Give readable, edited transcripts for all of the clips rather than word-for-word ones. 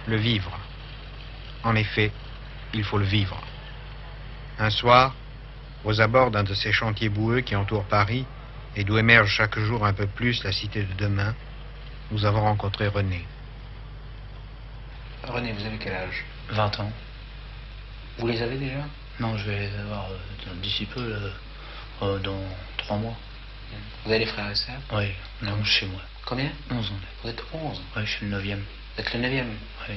Le vivre. En effet, il faut le vivre. Un soir, aux abords d'un de ces chantiers boueux qui entourent Paris et d'où émerge chaque jour un peu plus la cité de demain, nous avons rencontré René. René, vous avez quel âge? 20 ans. Vous les avez déjà? Non, je vais les avoir d'ici peu, dans 3 mois. Vous avez des frères et sœurs? Oui, on est 11 chez moi. Combien? 11 ans. Vous êtes 11? Oui, je suis le 9e. Vous êtes le 9e? Oui.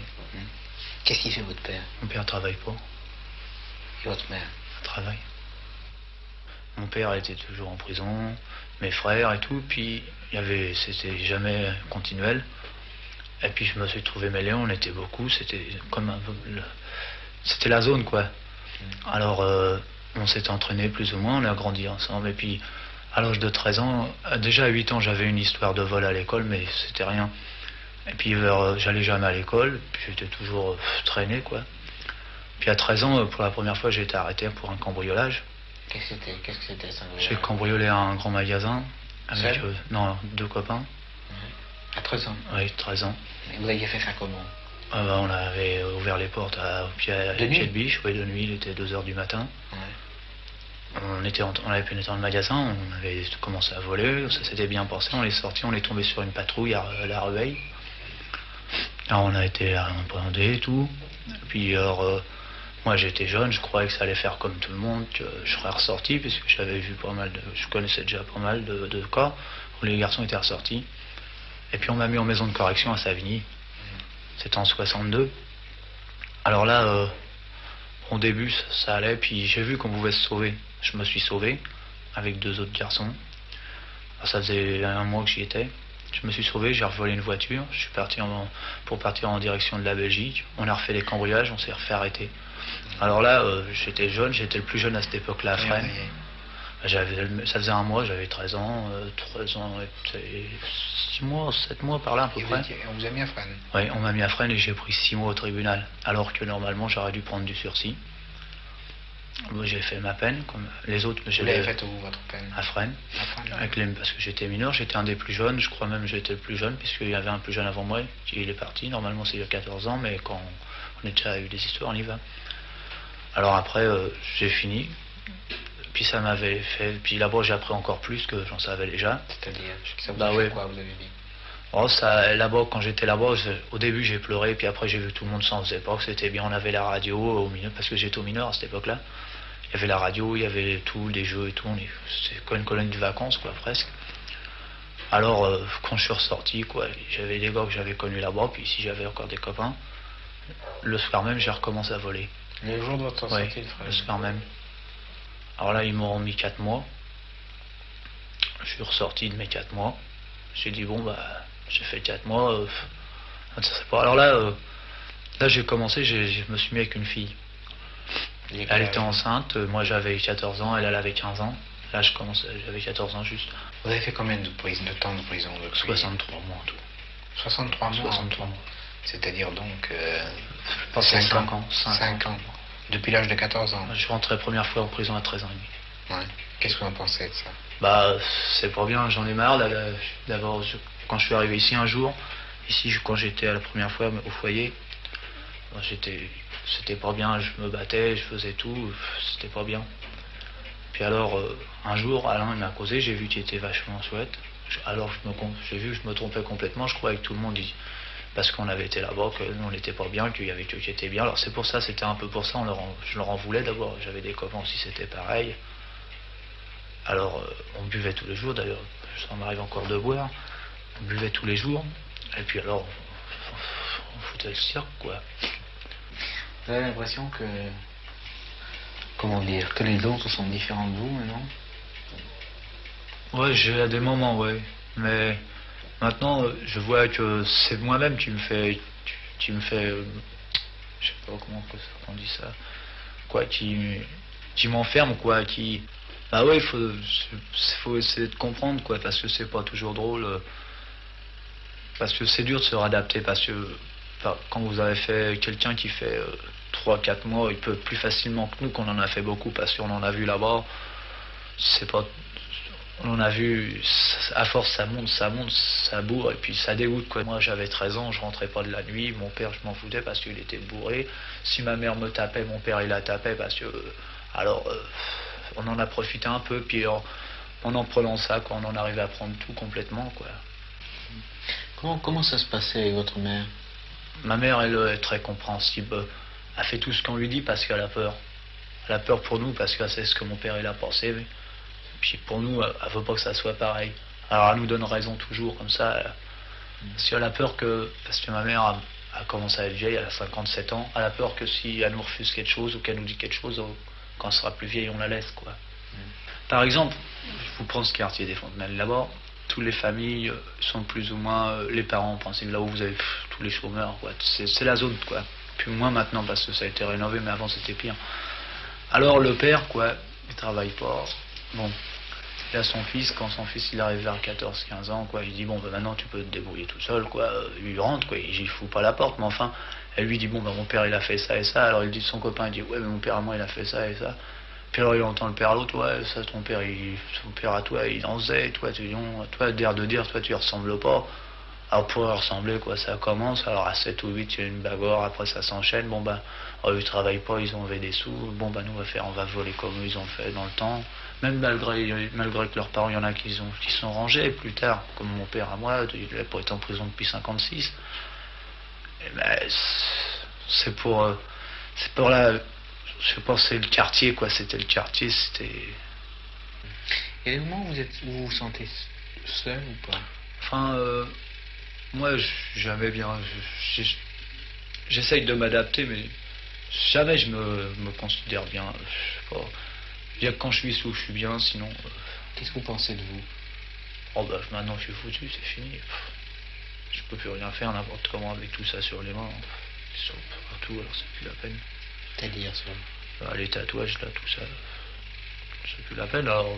Qu'est-ce qu'il fait votre père? Mon père travaille pas. Et votre mère? Elle travaille. Mon père était toujours en prison, mes frères et tout, puis c'était jamais continuel. Et puis je me suis trouvé mêlé, on était beaucoup, c'était comme c'était la zone quoi. Alors on s'est entraîné plus ou moins, on a grandi ensemble. Et puis à l'âge de 13 ans, déjà à 8 ans j'avais une histoire de vol à l'école, mais c'était rien. Et puis j'allais jamais à l'école, puis j'étais toujours traîné quoi. Puis à 13 ans, pour la première fois j'ai été arrêté pour un cambriolage. Qu'est-ce que c'était ça? J'ai cambriolé un grand magasin avec non, 2 copains. À 13 ans? Oui, 13 ans. Et vous aviez fait ça comment? On avait ouvert les portes au pied de biche, oui, de nuit, il était 2h du matin. On avait pénétré dans le magasin, on avait commencé à voler, ça s'était bien passé, on est sorti, on est tombé sur une patrouille à la Rueil. Alors on a été appréhendés et tout. Puis moi j'étais jeune, je croyais que ça allait faire comme tout le monde, que je serais ressorti, puisque je connaissais déjà pas mal de cas où les garçons étaient ressortis. Et puis on m'a mis en maison de correction à Savigny. C'était en 62. Alors là, au début ça allait, puis j'ai vu qu'on pouvait se sauver. Je me suis sauvé avec 2 autres garçons. Alors, ça faisait 1 mois que j'y étais. Je me suis sauvé, j'ai revolé une voiture. Je suis parti pour partir en direction de la Belgique. On a refait les cambriolages, on s'est refait arrêter. Alors là, j'étais jeune, j'étais le plus jeune à cette époque-là à Fresnes. Ça faisait 1 mois, j'avais 13 ans, 13 ans et 6 mois, 7 mois par là à peu près. On vous a mis à Fresnes? Oui, on m'a mis à Fresnes et j'ai pris 6 mois au tribunal, alors que normalement j'aurais dû prendre du sursis. Moi j'ai fait ma peine, comme les autres. Vous l'avez faite où, votre peine? À Fresnes. Parce que j'étais mineur, j'étais un des plus jeunes, je crois même que j'étais le plus jeune, puisqu'il y avait un plus jeune avant moi, qui est parti, normalement c'est il y a 14 ans, mais quand on a déjà eu des histoires, on y va. Alors après, j'ai fini. Puis ça m'avait fait. Puis là-bas, j'ai appris encore plus que j'en savais déjà. C'est-à-dire, ça vous a fait quoi, vous avez dit? Oh, ça, là-bas, quand j'étais là-bas, au début, j'ai pleuré, puis après, j'ai vu que tout le monde s'en faisait pas, que c'était bien. On avait la radio au mineur, parce que j'étais au mineur à cette époque-là. Il y avait la radio, il y avait tout, des jeux et tout. C'était comme une colonie de vacances, quoi, presque. Alors, quand je suis ressorti, quoi, j'avais des gars que j'avais connus là-bas, puis ici, j'avais encore des copains. Le soir même, j'ai recommencé à voler. Le jour de votre sortie, le soir même. Alors là, ils m'ont remis 4 mois. Je suis ressorti de mes 4 mois. J'ai dit, bon, j'ai fait 4 mois. Ça sait pas. Alors là, j'ai commencé, je me suis mis avec une fille. Elle était enceinte, moi j'avais 14 ans, elle avait 15 ans. Là, j'avais 14 ans juste. Vous avez fait combien de temps de prison? 63 mois en tout. 63 mois? 63 mois. C'est-à-dire donc... 5 ans. 5 ans. Depuis l'âge de 14 ans? Je suis rentré la première fois en prison à 13 ans et demi. Ouais. Qu'est-ce que vous en pensez de ça? C'est pas bien, j'en ai marre. D'abord, quand je suis arrivé ici un jour, quand j'étais à la première fois au foyer, c'était pas bien, je me battais, je faisais tout, c'était pas bien. Puis alors, un jour, Alain il m'a causé, j'ai vu qu'il était vachement chouette. Alors j'ai vu que je me trompais complètement, je croyais que tout le monde dit, parce qu'on avait été là-bas, que nous on n'était pas bien, qu'il y avait que qui était bien. Alors c'est pour ça, c'était un peu pour ça, je leur en voulais d'abord. J'avais des copains aussi, c'était pareil. Alors on buvait tous les jours, d'ailleurs, ça m'arrive encore de boire. On buvait tous les jours, et puis alors on foutait le cirque, quoi. Vous avez l'impression que... Comment dire? Que les autres sont différents de vous, maintenant? Ouais, j'ai à des moments, ouais. Mais maintenant, je vois que c'est moi-même qui me fait... je sais pas comment on dit ça. Quoi, qui m'enferme, quoi, qui... Bah ouais, faut essayer de comprendre, quoi, parce que c'est pas toujours drôle. Parce que c'est dur de se réadapter, parce que quand vous avez fait quelqu'un qui fait 3-4 mois, il peut plus facilement que nous, qu'on en a fait beaucoup, parce qu'on en a vu là-bas. On a vu, à force ça monte, ça bourre, et puis ça dégoûte quoi. Moi j'avais 13 ans, je rentrais pas de la nuit, mon père je m'en foutais parce qu'il était bourré. Si ma mère me tapait, mon père il la tapait parce que... alors on en a profité un peu, puis en prenant ça, quoi, on en arrivait à prendre tout complètement quoi. Comment ça se passait avec votre mère? Ma mère elle est très compréhensible, elle fait tout ce qu'on lui dit parce qu'elle a peur. Elle a peur pour nous parce qu'elle sait ce que mon père il a pensé. Puis pour nous, elle veut pas que ça soit pareil. Alors elle nous donne raison toujours comme ça. Parce qu'elle a peur que... Parce que ma mère a commencé à être vieille, elle a 57 ans. Elle a peur que si elle nous refuse quelque chose ou qu'elle nous dit quelque chose, quand elle sera plus vieille, on la laisse quoi. Par exemple, je vous prends ce quartier des Fontenelles là-bas. Toutes les familles sont plus ou moins... les parents, pensez là où vous avez tous les chômeurs quoi. C'est la zone quoi. Puis moins maintenant parce que ça a été rénové, mais avant c'était pire. Alors le père quoi, il travaille pas. Bon, il a son fils, quand son fils il arrive vers 14-15 ans, quoi, il dit bon ben maintenant tu peux te débrouiller tout seul, quoi, il rentre, quoi, il fout pas la porte, mais enfin, elle lui dit bon ben mon père il a fait ça et ça, alors il dit son copain, il dit ouais mais mon père à moi il a fait ça et ça, puis alors il entend le père à l'autre, ouais ça ton père à toi il en faisait, et toi tu dis non, toi d'air de dire, toi tu ressembles pas. Alors pour ressembler quoi, ça commence, alors à 7 ou 8 il y a une bagarre, après ça s'enchaîne, bon ben ils travaillent pas, ils ont levé des sous, bon ben nous on va voler comme eux, ils ont fait dans le temps, même malgré que leurs parents, il y en a qui sont rangés plus tard, comme mon père à moi, il n'a pas été en prison depuis 56. Et ben c'est pour la, je sais pas, c'est le quartier quoi, c'était le quartier, c'était... Et les moments où vous vous sentez seul ou pas? Enfin, moi, jamais bien. J'essaye de m'adapter, mais jamais je me considère bien. Je sais pas. Je veux dire, quand je suis sous, je suis bien, sinon... Qu'est-ce que vous pensez de vous? Oh bah maintenant je suis foutu, c'est fini. Je peux plus rien faire n'importe comment avec tout ça sur les mains. Sur partout, alors c'est plus la peine. C'est-à-dire ça? Les tatouages là, tout ça, c'est plus la peine, alors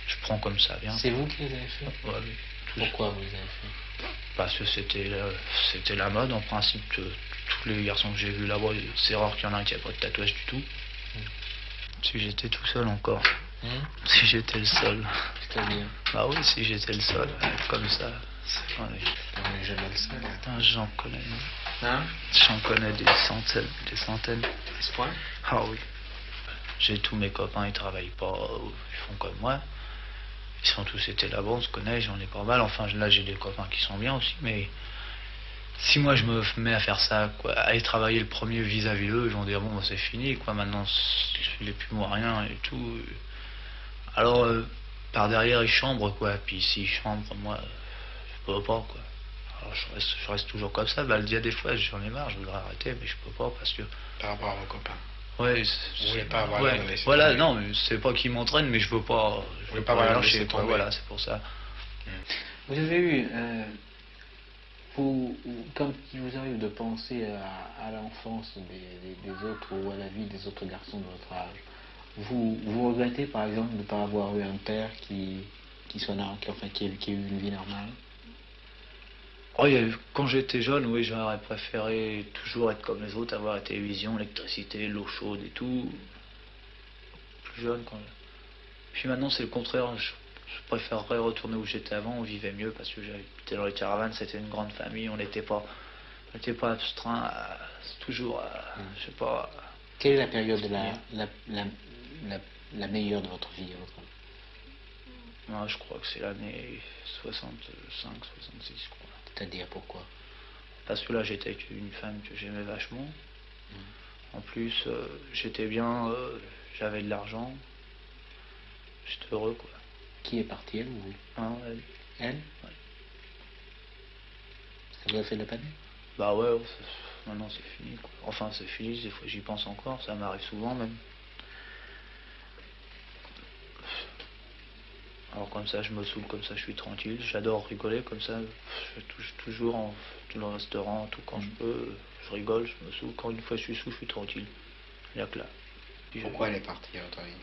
je prends comme ça bien. C'est vous qui les avez fait? Ouais, Pourquoi vous les avez fait? Parce que c'était la mode en principe. Tous les garçons que j'ai vus là-bas, c'est rare qu'il y en ait un qui a pas de tatouage du tout. Si j'étais tout seul encore. Si j'étais le seul. C'est-à-dire? Bah oui, si j'étais le seul, comme ça. On n'est jamais le seul. J'en connais. Hein? J'en connais des centaines. À ce point? Ah oui. J'ai tous mes copains, ils travaillent pas, ils font comme moi. Ils sont tous été là-bas, on se connaît, j'en ai pas mal. Enfin, là, j'ai des copains qui sont bien aussi, mais si moi je me mets à faire ça, quoi, à aller travailler le premier vis-à-vis d'eux, ils vont dire bon, bah, c'est fini, quoi, maintenant, il est plus moi rien et tout. Alors, par derrière, ils chambrent, quoi, puis s'ils chambrent, moi, je peux pas, quoi. Alors, je reste toujours comme ça. Bah, il y a des fois, j'en ai marre, je voudrais arrêter, mais je peux pas parce que. Par rapport à vos copains? Ouais, vous voulez pas avoir ouais, voilà, non, mais c'est pas qu'ils m'entraînent, mais je veux pas. Je veux pas avoir lâcher, quoi. Voilà, c'est pour ça. Vous avez eu, comme il vous arrive de penser à l'enfance des autres ou à la vie des autres garçons de votre âge, vous regrettez par exemple de ne pas avoir eu un père qui ait eu une vie normale? Oh, quand j'étais jeune, oui, j'aurais préféré toujours être comme les autres, avoir la télévision, l'électricité, l'eau chaude et tout. Plus jeune, quand même. Puis maintenant, c'est le contraire. Je préférerais retourner où j'étais avant, on vivait mieux parce que j'habitais dans les caravanes, c'était une grande famille, on n'était pas astreint à, toujours à, je sais pas. Quelle est la période la meilleure de votre vie, à votre avis? Moi, je crois que c'est l'année 65, 66, je crois. C'est-à-dire pourquoi? Parce que là, j'étais avec une femme que j'aimais vachement. En plus, j'étais bien, j'avais de l'argent. J'étais heureux, quoi. Qui est parti, elle ou vous? Elle. Elle? Ouais. Ça vous a fait de la peine? Bah ouais, maintenant c'est fini, quoi. Enfin, c'est fini, des fois j'y pense encore, ça m'arrive souvent même. Alors comme ça, je me saoule, comme ça je suis tranquille. J'adore rigoler, comme ça, je touche toujours en tout le restaurant, tout quand je peux. Je rigole, je me saoule. Quand une fois je suis sous, je suis tranquille. Il n'y a que là. Pourquoi elle est partie, à votre avis?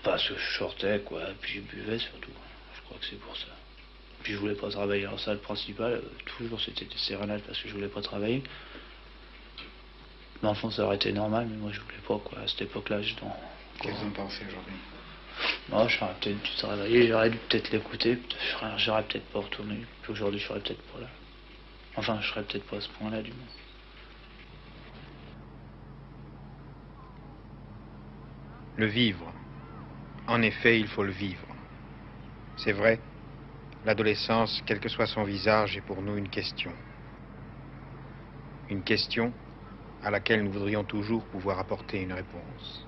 Parce que je sortais, quoi, puis je buvais surtout. Je crois que c'est pour ça. Puis je voulais pas travailler en salle principale, toujours c'était des sérénades parce que je voulais pas travailler. Mais enfin, ça aurait été normal, mais moi je voulais pas, quoi, à cette époque-là. Qu'est-ce que vous en pensez aujourd'hui? Moi, j'aurais peut-être dû te réveiller, j'aurais dû peut-être l'écouter, j'aurais peut-être pas retourné. Puis aujourd'hui, je serais peut-être pas là. Enfin, je serais peut-être pas à ce point-là, du moins. Le vivre. En effet, il faut le vivre. C'est vrai, l'adolescence, quel que soit son visage, est pour nous une question. Une question à laquelle nous voudrions toujours pouvoir apporter une réponse.